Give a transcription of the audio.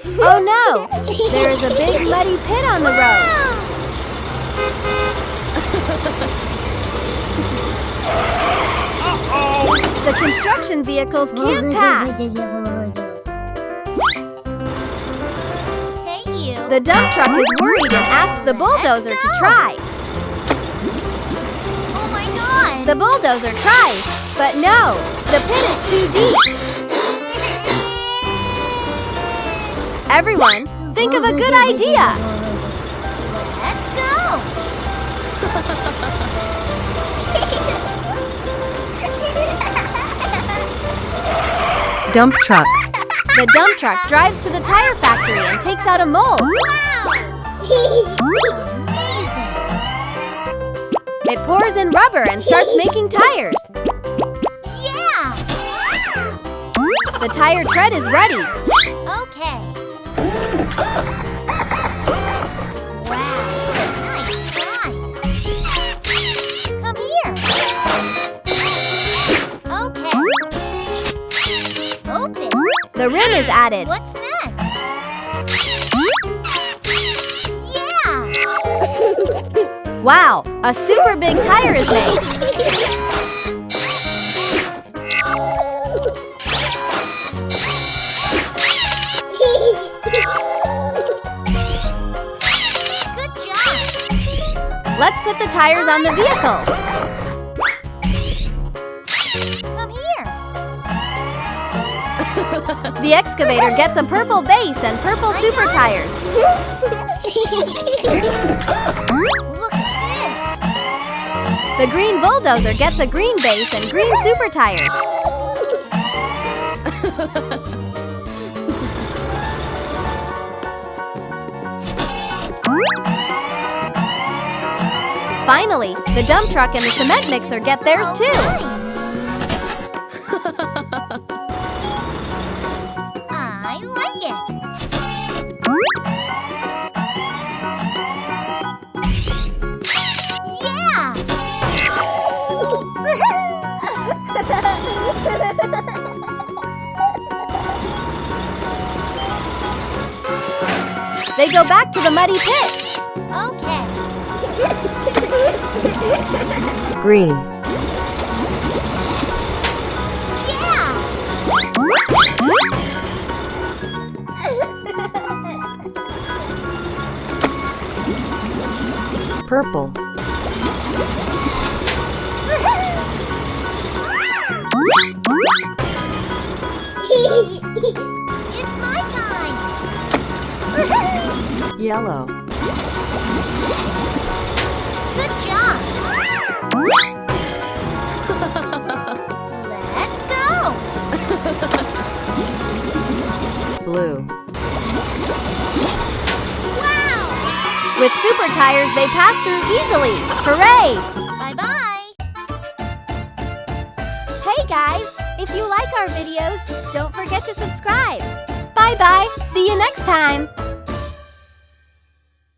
Oh no! There is a big muddy pit on the road. The construction vehicles can't pass. Hey, you. The dump truck is worried and asks the bulldozer to try. Oh my God! The bulldozer tries, but no, the pit is too deep. Everyone, think of a good idea. Let's go! Dump truck. The dump truck drives to the tire factory and takes out a mold. Wow! Amazing! It pours in rubber and starts making tires. Yeah! The tire tread is ready. Okay. Wow, nice slide. Come here. Okay. Open. The rim is added. What's next? Yeah! Wow, a super big tire is made. Good job. Let's put the tires on the vehicles. Come here. The excavator gets a purple base and purple super tires. Look at The green bulldozer gets a green base and green super tires. Finally, the dump truck and the cement mixer get theirs this. too. I like it. Yeah! They go back to the muddy pit. Okay. Green. Yeah! Purple. It's my time. Yellow. Good job. Let's go. Blue. Wow. With super tires, they pass through easily. Hooray! Bye-bye. Hey guys, if you like our videos, don't forget to subscribe. Bye-bye. See you next time.